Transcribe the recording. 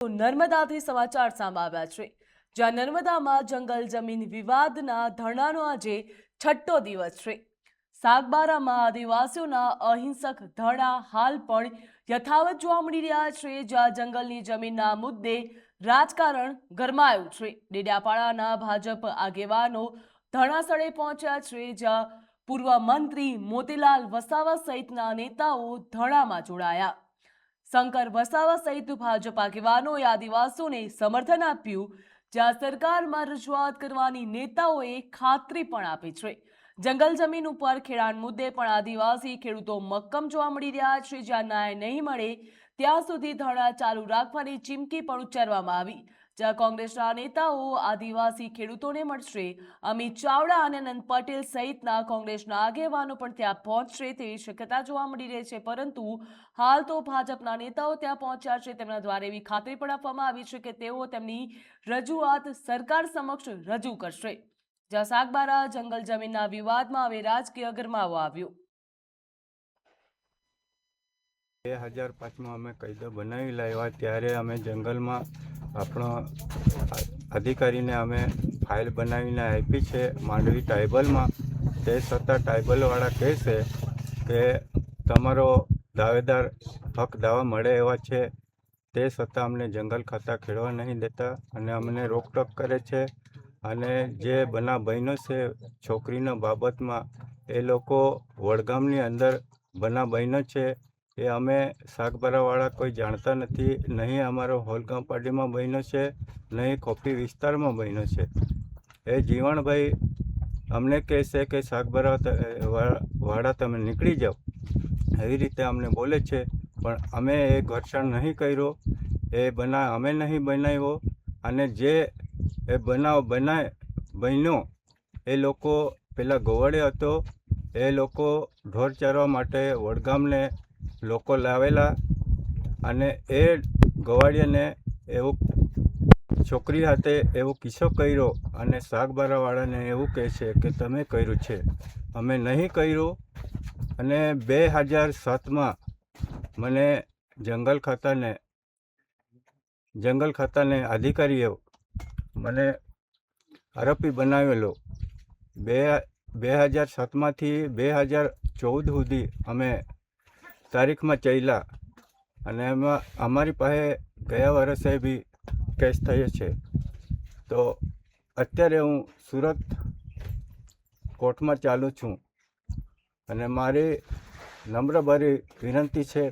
નર્મદાથી સમાચાર સામે આવ્યા છે, જ્યાં નર્મદામાં જંગલ જમીન વિવાદના ધરણાનો આજે છઠ્ઠો દિવસ છે। સાગબારામાં આદિવાસીઓના અહિંસક ધરણા હાલ પણ યથાવત જોવા મળી રહ્યા છે, જ્યાં જંગલની જમીનના મુદ્દે રાજકારણ ગરમાયું છે। ડેડિયાપાડાના ભાજપ આગેવાનો ધરણાસ્થળે પહોંચ્યા છે, જ્યાં પૂર્વ મંત્રી મોતીલાલ વસાવા સહિતના નેતાઓ ધરણામાં જોડાયા। શંકર વસાવા સહિત ભાજપ આગેવાનોએ આદિવાસીઓને સમર્થન આપ્યું, જ્યાં સરકારમાં રજૂઆત કરવાની નેતાઓએ ખાતરી પણ આપી છે। જંગલ જમીન ઉપર ખેડાણ મુદ્દે પણ આદિવાસી ખેડૂતો મક્કમ જોવા મળી રહ્યા છે, જ્યાં ન્યાય નહીં મળે ત્યાં સુધી ધરણા ચાલુ રાખવાની ચીમકી પણ ઉચ્ચારવામાં આવી, જ્યાં કોંગ્રેસના નેતાઓ આદિવાસી ખેડૂતોને મળશે। અમિત ચાવડા અને અનંત પટેલ સહિતના કોંગ્રેસના આગેવાનો પણ ત્યાં પહોંચશે તેવી શક્યતા જોવા મળી રહી છે, પરંતુ હાલ તો ભાજપના નેતાઓ ત્યાં પહોંચ્યા છે। તેમના દ્વારા એવી ખાતરી પણ આપવામાં આવી છે કે તેઓ તેમની રજૂઆત સરકાર સમક્ષ રજૂ કરશે, જ્યાં સાગબારા જંગલ જમીનના વિવાદમાં હવે રાજકીય ગરમાવો આવ્યો। 2005માં અમે કાયદો બનાવી લાવ્યા ત્યારે અમે જંગલમાં આપણો અધિકારીને અમે ફાઇલ બનાવીને આપી છે માંડવી ટ્રાઇબલમાં। તે છતાં ટ્રાઇબલવાળા કહે છે કે તમારો દાવેદાર હક દાવા મળે એવા છે, તે છતાં અમને જંગલ ખાતા ખેડવા નહીં દેતા અને અમને રોકટોક કરે છે। અને જે બનાવ બન્યો છે છોકરીના બાબતમાં, એ લોકો વડગામની અંદર બનાવ બન્યો છે, એ અમે સાગબારાવાળા કોઈ જાણતા નથી, નહીં અમારો હોલગામ પાડીમાં બન્યો છે, નહીં ખોપી વિસ્તારમાં બન્યો છે। એ જીવણભાઈ અમને કહે છે કે સાગબારા વાળા તમે નીકળી જાઓ, એવી રીતે અમને બોલે છે, પણ અમે એ ઘર્ષણ નહીં કર્યો, એ બનાવ અમે નહીં બનાવ્યો। અને જે એ બનાવ બન્યો એ લોકો પેલા ગોવાળે હતો, એ લોકો ઢોર ચારવા માટે વડગામને લોકો લાવેલા અને એ ગવાળિયાને એવું છોકરી સાથે એવો કિસ્સો કર્યો અને સાગબારાવાળાને એવું કહે છે કે તમે કર્યું છે, અમે નહીં કર્યું। અને 2007માં મને જંગલ ખાતાને અધિકારીએ મને આરોપી બનાવેલો। 2007માંથી 2014 સુધી અમે તારીખમાં ચાલ્યા અને એમાં અમારી પાસે ગયા વર્ષે બી કેસ થયો છે। તો અત્યારે હું સુરત કોર્ટમાં ચાલું છું અને મારી નમ્રભરી વિનંતી છે